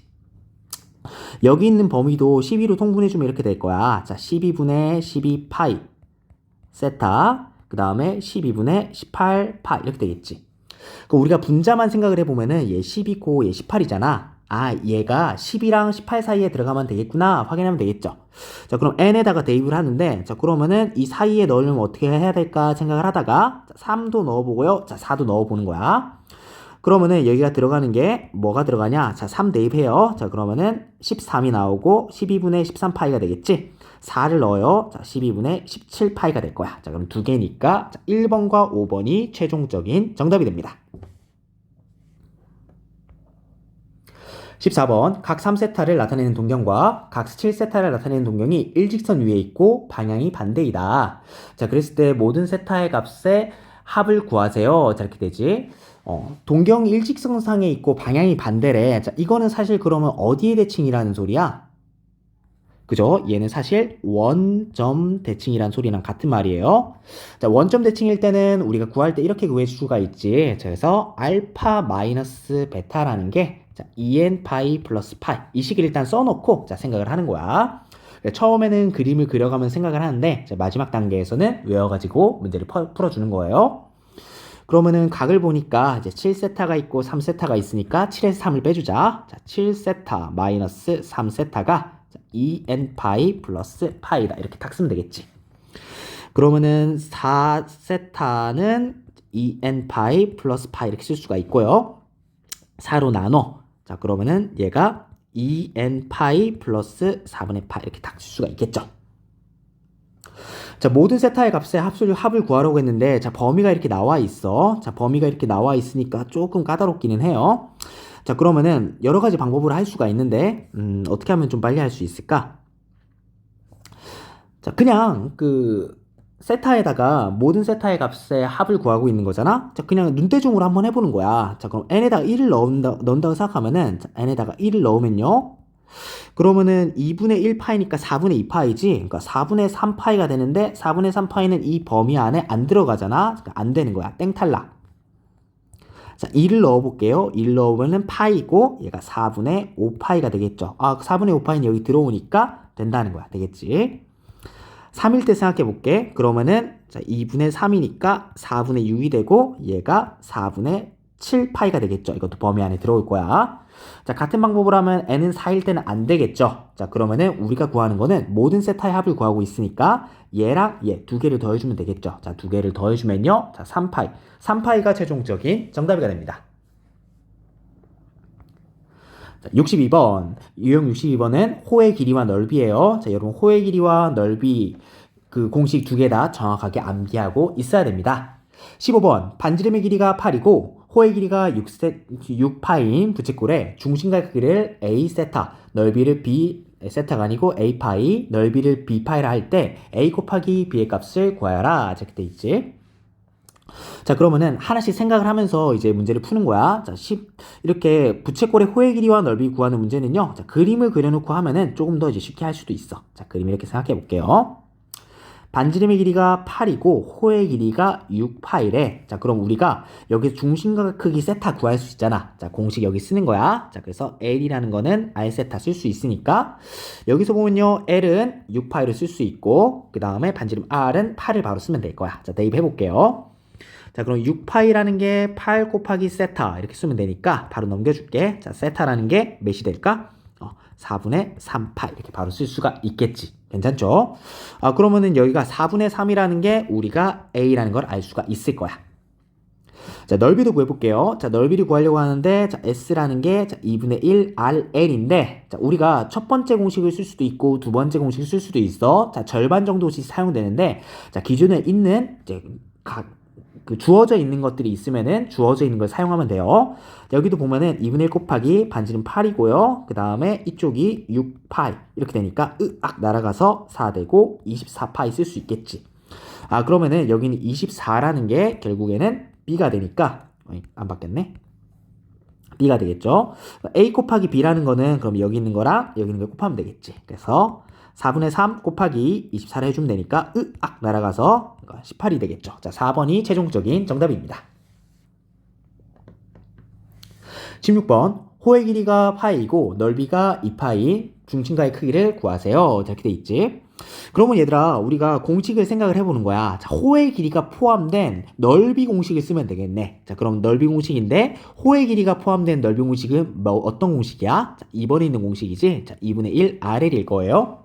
여기 있는 범위도 12로 통분해주면 이렇게 될 거야. 자, 12분의 12 파이 세타, 그 다음에 12분의 18 파 이렇게 되겠지. 그럼 우리가 분자만 생각을 해보면은 얘 10이고 얘 18이잖아. 아, 얘가 10이랑 18 사이에 들어가면 되겠구나 확인하면 되겠죠. 자, 그럼 n에다가 대입을 하는데, 자, 그러면은 이 사이에 넣으려면 어떻게 해야 될까 생각을 하다가, 자, 3도 넣어보고요. 자, 4도 넣어보는 거야. 그러면은 여기가 들어가는 게 뭐가 들어가냐? 자, 3 대입해요. 자, 그러면은 13이 나오고 12분의 13파이가 되겠지? 4를 넣어요. 자, 12분의 17파이가 될 거야. 자, 그럼 두 개니까 1번과 5번이 최종적인 정답이 됩니다. 14번 각 3세타를 나타내는 동경과 각 7세타를 나타내는 동경이 일직선 위에 있고 방향이 반대이다. 자, 그랬을 때 모든 세타의 값의 합을 구하세요. 자, 이렇게 되지. 동경이 일직선상에 있고 방향이 반대래. 자, 이거는 사실 그러면 어디의 대칭이라는 소리야? 그죠? 얘는 사실 원점 대칭이란 소리랑 같은 말이에요. 자, 원점 대칭일 때는 우리가 구할 때 이렇게 구해줄 수가 있지. 자, 그래서 알파 마이너스 베타라는 게 자, 2n 파이 플러스 파이 이 식을 일단 써놓고 자, 생각을 하는 거야. 처음에는 그림을 그려가면 생각을 하는데 자, 마지막 단계에서는 외워가지고 문제를 풀어주는 거예요. 그러면은 각을 보니까 이제 7세타가 있고 3세타가 있으니까 7에서 3을 빼주자. 자, 7세타 마이너스 3세타가 2n 파이 플러스 파이다. 이렇게 딱 쓰면 되겠지. 그러면은 4세타는 2n 파이 플러스 파이 이렇게 쓸 수가 있고요. 4로 나눠. 자, 그러면은 얘가 2n 파이 플러스 4분의 파 이렇게 딱 쓸 수가 있겠죠. 자, 모든 세타의 값의 합을 구하려고 했는데, 자, 범위가 이렇게 나와 있어. 자, 범위가 이렇게 나와 있으니까 조금 까다롭기는 해요. 자, 그러면은 여러 가지 방법으로 할 수가 있는데, 어떻게 하면 좀 빨리 할 수 있을까? 자, 그냥 세타에다가 모든 세타의 값의 합을 구하고 있는 거잖아? 자, 그냥 눈대중으로 한번 해보는 거야. 자, 그럼 n에다가 1을 넣는다고 생각하면은, 자, n에다가 1을 넣으면요. 그러면은 2분의 1파이니까 4분의 2파이지? 그러니까 4분의 3파이가 되는데, 4분의 3파이는 이 범위 안에 안 들어가잖아? 그러니까 안 되는 거야. 땡 탈락. 자, 2를 넣어볼게요. 1 넣으면은 파이고, 얘가 4분의 5파이가 되겠죠. 아, 4분의 5파이는 여기 들어오니까 된다는 거야. 되겠지? 3일 때 생각해 볼게. 그러면은, 자, 2분의 3이니까 4분의 6이 되고, 얘가 4분의 7파이가 되겠죠. 이것도 범위 안에 들어올 거야. 자, 같은 방법으로 하면 n은 4일 때는 안 되겠죠. 자, 그러면은 우리가 구하는 거는 모든 세타의 합을 구하고 있으니까 얘랑 얘 두 개를 더해주면 되겠죠. 자, 두 개를 더해주면요. 자, 3파이. 3파이가 최종적인 정답이 됩니다. 자, 62번. 유형 62번은 호의 길이와 넓이에요. 자, 여러분 호의 길이와 넓이 그 공식 두 개 다 정확하게 암기하고 있어야 됩니다. 15번. 반지름의 길이가 8이고 호의 길이가 6파인 부채꼴에 중심과 크기를 a 세타, 넓이를 b 세타가 아니고 a 파이, 넓이를 b 파이라 할 때 a 곱하기 b의 값을 구하여라. 이렇게 돼 있지. 자, 그러면은 하나씩 생각을 하면서 이제 문제를 푸는 거야. 자, 이렇게 부채꼴의 호의 길이와 넓이 구하는 문제는요. 자, 그림을 그려놓고 하면은 조금 더 이제 쉽게 할 수도 있어. 자, 그림 이렇게 생각해 볼게요. 반지름의 길이가 8이고 호의 길이가 6파이래. 자, 그럼 우리가 여기 중심과 크기 세타 구할 수 있잖아. 자, 공식 여기 쓰는 거야. 자, 그래서 L이라는 거는 R 세타 쓸 수 있으니까 여기서 보면요. L은 6파이를 쓸 수 있고 그 다음에 반지름 R은 8을 바로 쓰면 될 거야. 자, 대입해 볼게요. 자, 그럼 6파이라는 게 8 곱하기 세타 이렇게 쓰면 되니까 바로 넘겨줄게. 자, 세타라는 게 몇이 될까? 4분의 3파 이렇게 바로 쓸 수가 있겠지. 괜찮죠? 아, 그러면은 여기가 4분의 3이라는 게 우리가 A라는 걸 알 수가 있을 거야. 자, 넓이도 구해볼게요. 자, 넓이를 구하려고 하는데, 자, S라는 게, 자, 2분의 1 RL인데, 자, 우리가 첫 번째 공식을 쓸 수도 있고, 두 번째 공식을 쓸 수도 있어. 자, 절반 정도씩 사용되는데, 자, 기존에 있는, 이제, 주어져 있는 것들이 있으면은 주어져 있는 걸 사용하면 돼요. 여기도 보면은 2분의 1 곱하기 반지름 8이고요. 그 다음에 이쪽이 6파이 이렇게 되니까 으악 날아가서 4 되고 24파이 쓸 수 있겠지. 아, 그러면은 여기는 24라는 게 결국에는 b가 되니까 안 바뀌었네. b가 되겠죠. a 곱하기 b라는 거는 그럼 여기 있는 거랑 여기 있는 거 곱하면 되겠지. 그래서 4분의 3 곱하기 24를 해주면 되니까 날아가서 18이 되겠죠. 자, 4번이 최종적인 정답입니다. 16번 호의 길이가 파이이고 넓이가 2파이 중심가의 크기를 구하세요. 이렇게 돼 있지. 그러면 얘들아 우리가 공식을 생각을 해보는 거야. 자, 호의 길이가 포함된 넓이 공식을 쓰면 되겠네. 자, 그럼 넓이 공식인데 호의 길이가 포함된 넓이 공식은 뭐 어떤 공식이야? 자, 2번에 있는 공식이지. 자, 2분의 1 RL일 거예요.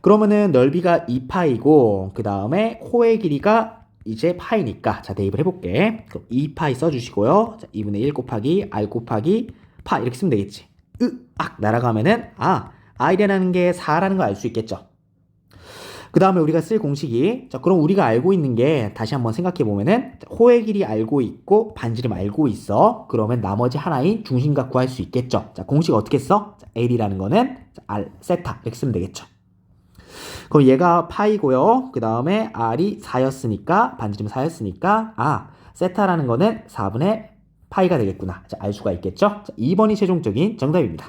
그러면은 넓이가 2파이고 그 다음에 호의 길이가 이제 파이니까 자 대입을 해볼게. 그럼 2파이 써주시고요. 자, 2분의 1 곱하기 R 곱하기 파 이렇게 쓰면 되겠지. 날아가면은 R이라는 게 4라는 걸 알 수 있겠죠. 그 다음에 우리가 쓸 공식이 자 그럼 우리가 알고 있는 게 다시 한번 생각해 보면은 호의 길이 알고 있고 반지름 알고 있어. 그러면 나머지 하나인 중심각 구할 수 있겠죠. 자 공식 어떻게 써? 자, L이라는 거는 자, R 세타 이렇게 쓰면 되겠죠. 그럼 얘가 파이고요. 그 다음에 R이 4였으니까 반지름 4였으니까 세타라는 거는 4분의 파이가 되겠구나. 자, 알 수가 있겠죠? 자, 2번이 최종적인 정답입니다.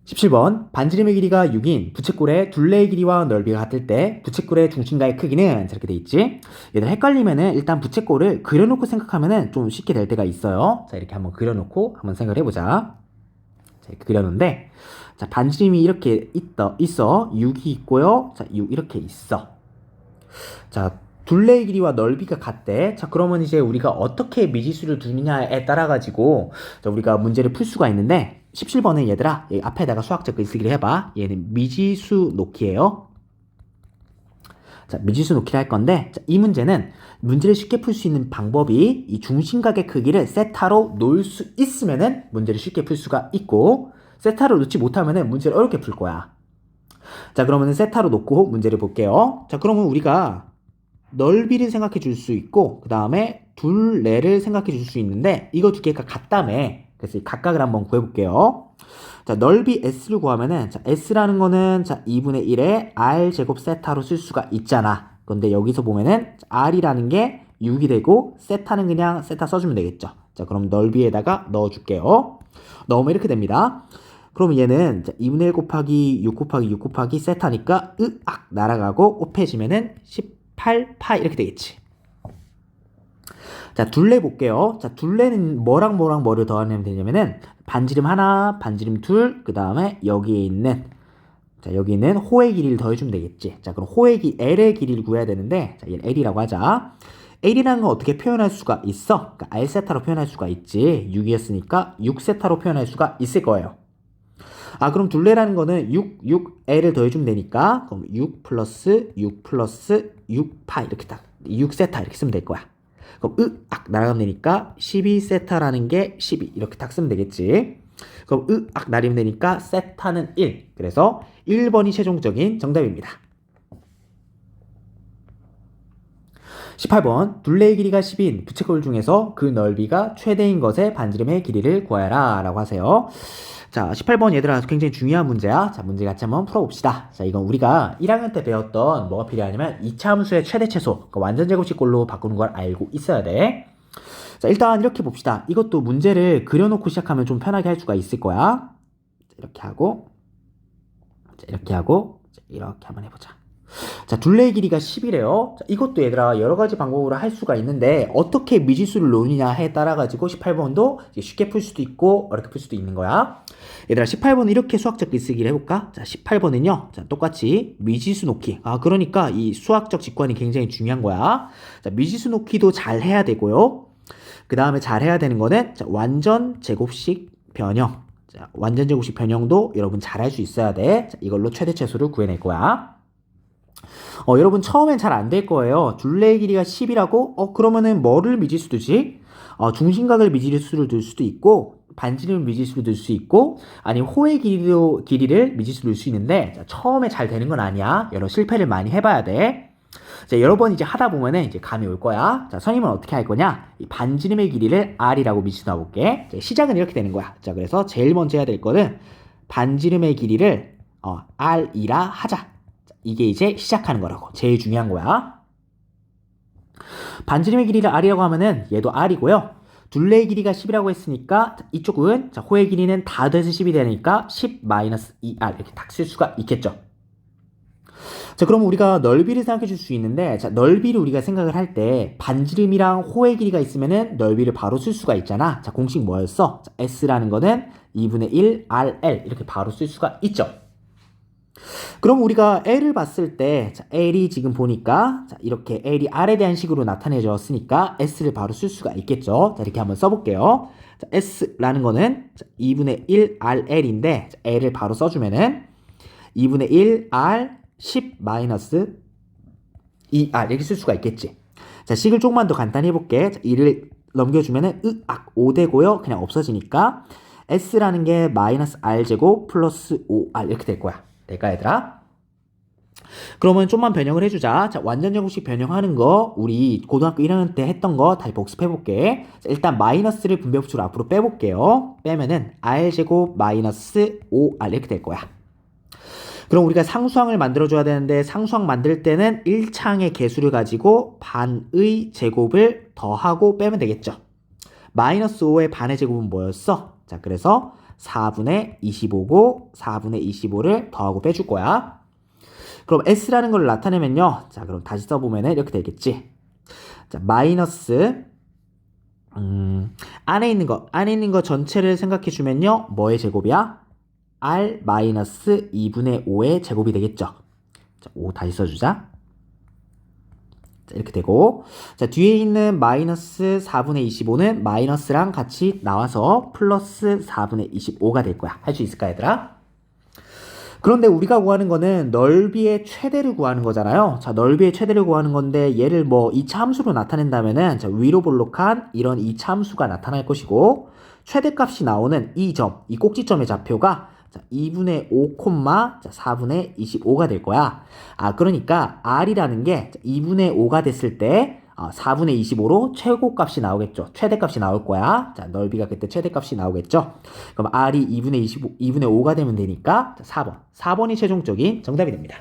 17번 반지름의 길이가 6인 부채꼴의 둘레의 길이와 넓이가 같을 때 부채꼴의 중심가의 크기는 이렇게 돼 있지. 얘들 헷갈리면은 일단 부채꼴을 그려놓고 생각하면은 좀 쉽게 될 때가 있어요. 자 이렇게 한번 그려놓고 한번 생각을 해보자. 자 이렇게 그렸는데 자 반지름이 이렇게 있어 6이 있고요. 자 6 이렇게 있어. 자 둘레의 길이와 넓이가 같대. 자 그러면 이제 우리가 어떻게 미지수를 두느냐에 따라 가지고 우리가 문제를 풀 수가 있는데 17번은 얘들아 여기 앞에다가 수학적 글쓰기를 해봐. 얘는 미지수 놓기예요. 자 미지수 놓기를 할 건데 자, 이 문제는 문제를 쉽게 풀 수 있는 방법이 이 중심각의 크기를 세타로 놓을 수 있으면은 문제를 쉽게 풀 수가 있고 세타로 놓지 못하면은 문제를 어렵게 풀 거야. 자 그러면은 세타로 놓고 문제를 볼게요. 자 그러면 우리가 넓이를 생각해 줄 수 있고 그 다음에 둘레를 생각해 줄 수 있는데 이거 두 개가 같다며. 그래서 이 각각을 한번 구해볼게요. 자 넓이 S를 구하면은 자 S라는 거는 자 2분의 1에 R 제곱 세타로 쓸 수가 있잖아. 그런데 여기서 보면은 R이라는 게 6이 되고 세타는 그냥 세타 써주면 되겠죠. 자 그럼 넓이에다가 넣어줄게요. 넣으면 이렇게 됩니다. 그러면 얘는 2분의 1 곱하기 6 곱하기 6 곱하기 세타니까 날아가고 곱해지면은 18파 이렇게 되겠지. 자 둘레 볼게요. 자 둘레는 뭐랑 뭐를 더하면 되냐면은 반지름 하나, 반지름 둘, 그 다음에 여기에 있는 자 여기는 호의 길이를 더해주면 되겠지. 자 그럼 호의 L의 길이를 구해야 되는데 자 얘는 L이라고 하자. L이라는 건 어떻게 표현할 수가 있어? 그러니까 R세타로 표현할 수가 있지. 6이었으니까 6세타로 표현할 수가 있을 거예요. 그럼 둘레라는 거는 6L을 더해주면 되니까 그럼 6 플러스 6 플러스 6파 이렇게 딱 6세타 이렇게 쓰면 될 거야. 그럼 날아가면 되니까 12세타라는 게 12 이렇게 딱 쓰면 되겠지. 그럼 날리면 되니까 세타는 1. 그래서 1번이 최종적인 정답입니다. 18번 둘레의 길이가 10인 부채꼴 중에서 그 넓이가 최대인 것의 반지름의 길이를 구하여라 라고 하세요. 자 18번 얘들아 굉장히 중요한 문제야. 자 문제 같이 한번 풀어봅시다. 자 이건 우리가 1학년 때 배웠던 뭐가 필요하냐면 이차함수의 최대 최소 그러니까 완전 제곱식꼴로 바꾸는 걸 알고 있어야 돼. 자 일단 이렇게 봅시다. 이것도 문제를 그려놓고 시작하면 좀 편하게 할 수가 있을 거야. 이렇게 하고 이렇게 하고 이렇게 한번 해보자. 자 둘레의 길이가 10이래요. 자, 이것도 얘들아 여러가지 방법으로 할 수가 있는데 어떻게 미지수를 놓느냐에 따라 가지고 18번도 쉽게 풀 수도 있고 어렵게 풀 수도 있는 거야. 얘들아 18번은 이렇게 수학적 글쓰기를 해볼까? 자 18번은요 자 똑같이 미지수 놓기. 그러니까 이 수학적 직관이 굉장히 중요한 거야. 자 미지수 놓기도 잘 해야 되고요. 그 다음에 잘 해야 되는 거는 자, 완전 제곱식 변형. 자, 완전 제곱식 변형도 여러분 잘 할 수 있어야 돼. 자, 이걸로 최대 최소를 구해낼 거야. 여러분 처음엔 잘 안 될 거예요. 둘레의 길이가 10이라고? 그러면은 뭐를 미지수 두지? 중심각을 미지수로 둘 수도 있고 반지름을 미지수로 둘 수 있고 아니면 호의 길이를 미지수로 둘 수 있는데 자, 처음에 잘 되는 건 아니야. 여러 실패를 많이 해봐야 돼. 자, 여러 번 이제 하다 보면은 이제 감이 올 거야. 자, 선생님은 어떻게 할 거냐? 이 반지름의 길이를 R이라고 미지수 놔볼게. 자, 시작은 이렇게 되는 거야. 자, 그래서 제일 먼저 해야 될 거는 반지름의 길이를 R이라 하자. 이게 이제 시작하는 거라고. 제일 중요한 거야. 반지름의 길이를 R이라고 하면은 얘도 R이고요. 둘레의 길이가 10이라고 했으니까 이쪽은 자, 호의 길이는 다 더해서 10이 되니까 10-2R 이렇게 딱 쓸 수가 있겠죠. 자, 그럼 우리가 넓이를 생각해 줄 수 있는데, 자, 넓이를 우리가 생각을 할 때 반지름이랑 호의 길이가 있으면은 넓이를 바로 쓸 수가 있잖아. 자, 공식 뭐였어? 자, S라는 거는 2분의 1 RL 이렇게 바로 쓸 수가 있죠. 그럼 우리가 L을 봤을 때, 자, L이 지금 보니까, 자, 이렇게 L이 R에 대한 식으로 나타내졌으니까 S를 바로 쓸 수가 있겠죠. 자, 이렇게 한번 써볼게요. 자, S라는 거는 자, 2분의 1 RL인데, 자, L을 바로 써주면은 2분의 1 R 10 마이너스 2R 이렇게 쓸 수가 있겠지. 자, 식을 조금만 더 간단히 해볼게. 자, 2를 넘겨주면은 5 되고요. 그냥 없어지니까 S라는 게 마이너스 R제곱 플러스 5R 이렇게 될 거야. 될까 얘들아? 그러면 좀만 변형을 해주자. 자, 완전 제곱식 변형하는 거 우리 고등학교 1학년 때 했던 거 다시 복습해볼게. 자, 일단 마이너스를 분배법칙으로 앞으로 빼볼게요. 빼면은 R제곱 마이너스 5R 이렇게 될 거야. 그럼 우리가 상수항을 만들어줘야 되는데 상수항 만들 때는 1창의 개수를 가지고 반의 제곱을 더하고 빼면 되겠죠. 마이너스 5의 반의 제곱은 뭐였어? 자, 그래서 4분의 25고 4분의 25를 더하고 빼줄 거야. 그럼 S라는 걸 나타내면요. 자, 그럼 다시 써보면 이렇게 되겠지. 자, 마이너스 안에 있는 거 전체를 생각해 주면요. 뭐의 제곱이야? R 마이너스 2분의 5의 제곱이 되겠죠. 자, 5 다시 써주자. 자, 이렇게 되고, 자, 뒤에 있는 마이너스 4분의 25는 마이너스랑 같이 나와서 플러스 4분의 25가 될 거야. 할 수 있을까, 얘들아? 그런데 우리가 구하는 거는 넓이의 최대를 구하는 거잖아요. 자, 넓이의 최대를 구하는 건데 얘를 뭐 2차 함수로 나타낸다면은 자, 위로 볼록한 이런 2차 함수가 나타날 것이고 최대값이 나오는 이 점, 이 꼭지점의 좌표가 자, 2분의 5, 4분의 25가 될 거야. 아, 그러니까 R이라는 게 2분의 5가 됐을 때 4분의 25로 최고값이 나오겠죠. 최대값이 나올 거야. 자, 넓이가 그때 최대값이 나오겠죠. 그럼 R이 2분의 5가 되면 되니까 4번. 4번이 최종적인 정답이 됩니다.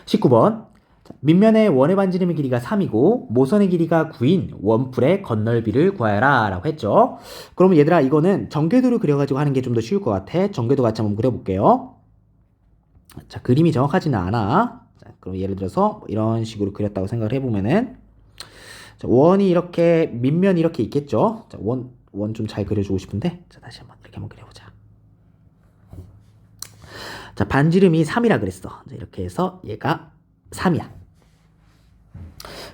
19번. 밑면의 원의 반지름의 길이가 3이고 모선의 길이가 9인 원풀의 건널비를 구하여라 라고 했죠. 그러면 얘들아 이거는 전궤도를 그려가지고 하는 게 좀 더 쉬울 것 같아. 전궤도 같이 한번 그려볼게요. 자, 그림이 정확하지는 않아. 자, 그럼 예를 들어서 이런 식으로 그렸다고 생각을 해보면은 자, 원이 이렇게 밑면이 이렇게 있겠죠. 자, 원 좀 잘 그려주고 싶은데 자, 다시 이렇게 한번 그려보자. 자, 반지름이 3이라 그랬어. 자, 이렇게 해서 얘가 3이야.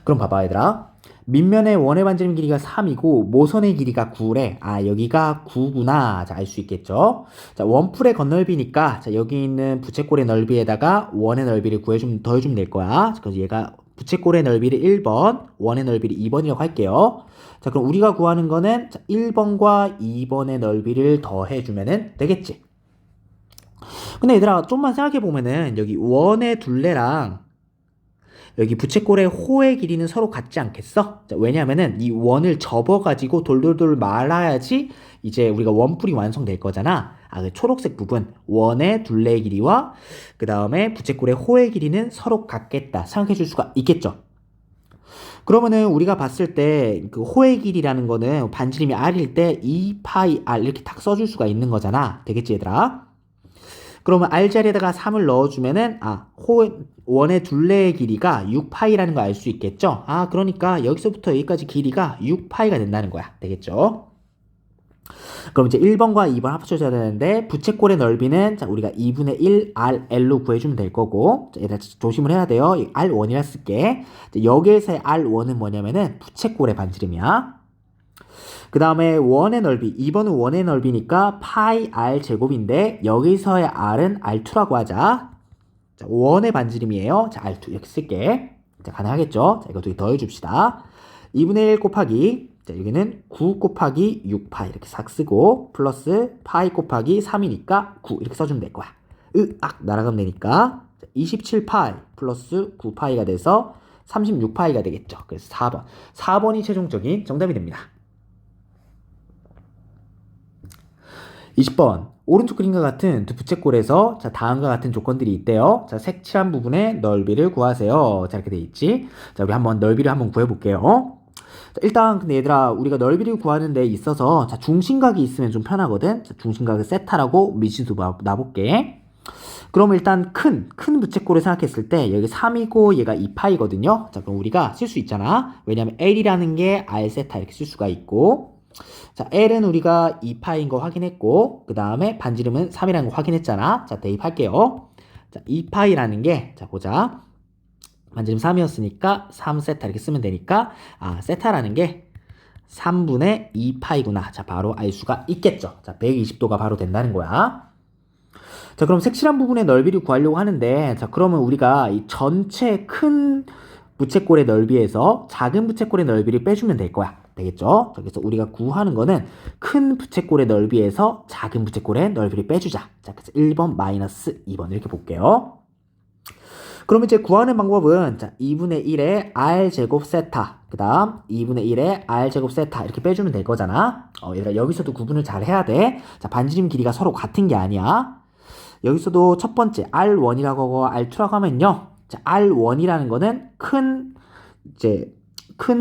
그럼 봐봐 얘들아. 밑면의 원의 반지름 길이가 3이고 모선의 길이가 9래. 아, 여기가 9구나. 자, 알 수 있겠죠. 자, 원풀의 건널비니까 자, 여기 있는 부채꼴의 넓이에다가 원의 넓이를 더해주면 될 거야. 그래서 얘가 부채꼴의 넓이를 1번, 원의 넓이를 2번이라고 할게요. 자, 그럼 우리가 구하는 거는 자, 1번과 2번의 넓이를 더해주면 되겠지. 근데 얘들아 좀만 생각해보면은 여기 원의 둘레랑 여기 부채꼴의 호의 길이는 서로 같지 않겠어? 자, 왜냐면은 이 원을 접어가지고 돌돌돌 말아야지 이제 우리가 원풀이 완성될 거잖아. 아, 그 초록색 부분 원의 둘레의 길이와 그 다음에 부채꼴의 호의 길이는 서로 같겠다 생각해 줄 수가 있겠죠. 그러면은 우리가 봤을 때 그 호의 길이라는 거는 반지름이 R일 때 2파이 R 이렇게 딱 써줄 수가 있는 거잖아. 되겠지 얘들아? 그러면 R 자리에다가 3을 넣어주면은 원의 둘레의 길이가 6파이라는 거 알 수 있겠죠? 아, 그러니까 여기서부터 여기까지 길이가 6파이가 된다는 거야. 되겠죠? 그럼 이제 1번과 2번 합쳐줘야 되는데 부채꼴의 넓이는 자, 우리가 2분의 1 RL로 구해주면 될 거고 자, 얘들아 조심을 해야 돼요. R1이라 쓸게. 자, 여기에서의 R1은 뭐냐면은 부채꼴의 반지름이야. 그 다음에 원의 넓이 2번은 원의 넓이니까 파이 R 제곱인데 여기서의 R은 R2라고 하자. 자, 원의 반지름이에요. 자, R2 이렇게 쓸게. 자, 가능하겠죠? 자, 이것도 더해줍시다. 2분의 1 곱하기 자, 여기는 9 곱하기 6파이 이렇게 싹 쓰고 플러스 파이 곱하기 3이니까 9 이렇게 써주면 될 거야. 날아가면 되니까 27파이 플러스 9파이가 돼서 36파이가 되겠죠. 그래서 4번. 4번이 최종적인 정답이 됩니다. 20번. 오른쪽 그림과 같은 두 부채꼴에서 자, 다음과 같은 조건들이 있대요. 자, 색칠한 부분의 넓이를 구하세요. 자, 이렇게 돼 있지. 자, 우리 한번 넓이를 한번 구해 볼게요. 자, 일단 근데 얘들아 우리가 넓이를 구하는 데 있어서 자, 중심각이 있으면 좀 편하거든. 자, 중심각을 세타라고 미지수 놔볼게. 그럼 일단 큰 부채꼴을 생각했을 때 여기 3이고 얘가 2파이거든요. 자, 그럼 우리가 쓸 수 있잖아. 왜냐면 L이라는 게 R 세타 이렇게 쓸 수가 있고, 자, L은 우리가 2파인 거 확인했고, 그 다음에 반지름은 3이라는 거 확인했잖아. 자, 대입할게요. 자, 2파이라는 게, 자, 보자. 반지름 3이었으니까 3세타 이렇게 쓰면 되니까, 아, 세타라는 게 3분의 2파이구나. 자, 바로 알 수가 있겠죠. 자, 120도가 바로 된다는 거야. 자, 그럼 색칠한 부분의 넓이를 구하려고 하는데, 자, 그러면 우리가 이 전체 큰 부채꼴의 넓이에서 작은 부채꼴의 넓이를 빼주면 될 거야. 되겠죠? 자, 그래서 우리가 구하는 거는 큰 부채꼴의 넓이에서 작은 부채꼴의 넓이를 빼주자. 자, 그래서 1번 마이너스 2번 이렇게 볼게요. 그럼 이제 구하는 방법은 자, 2분의 1의 r제곱 세타 그 다음 2분의 1의 r제곱 세타 이렇게 빼주면 될 거잖아. 얘들아 여기서도 구분을 잘 해야 돼. 자, 반지름 길이가 서로 같은 게 아니야. 여기서도 첫 번째 R1이라고 하고 R2라고 하면요. 자, R1이라는 거는 큰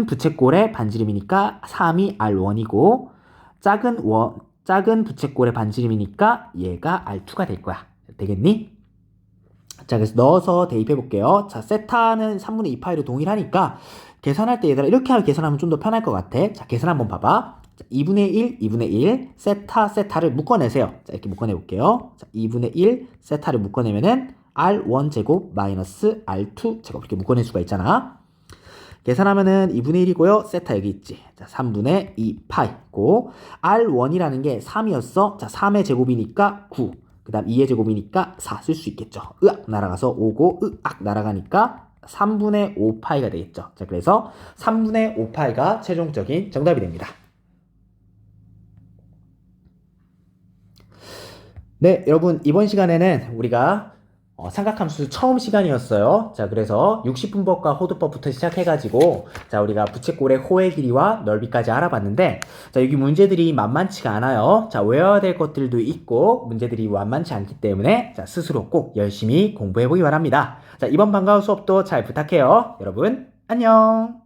부채꼴의 반지름이니까 3이 R1이고 작은 부채꼴의 반지름이니까 얘가 R2가 될 거야. 되겠니? 자, 그래서 넣어서 대입해 볼게요. 자, 세타는 3분의 2파이로 동일하니까 계산할 때 얘들아 이렇게 계산하면 좀 더 편할 것 같아. 자, 계산 한번 봐봐. 자, 2분의 1, 2분의 1, 세타를 묶어내세요. 자, 이렇게 묶어내 볼게요. 자, 2분의 1, 세타를 묶어내면은 R1 제곱 마이너스 R2 제곱 이렇게 묶어낼 수가 있잖아. 계산하면은 2분의 1이고요. 세타 여기 있지. 자, 3분의 2파이고 R1이라는 게 3이었어. 자, 3의 제곱이니까 9. 그 다음 2의 제곱이니까 4 쓸 수 있겠죠. 으악 날아가서 5고 으악 날아가니까 3분의 5파이가 되겠죠. 자, 그래서 3분의 5파이가 최종적인 정답이 됩니다. 네, 여러분 이번 시간에는 우리가 삼각함수 처음 시간이었어요. 자, 그래서 60분법과 호두법부터 시작해가지고 자, 우리가 부채꼴의 호의 길이와 넓이까지 알아봤는데 자, 여기 문제들이 만만치가 않아요. 자, 외워야 될 것들도 있고 문제들이 만만치 않기 때문에 자, 스스로 꼭 열심히 공부해보기 바랍니다. 자, 이번 방과후 수업도 잘 부탁해요. 여러분 안녕.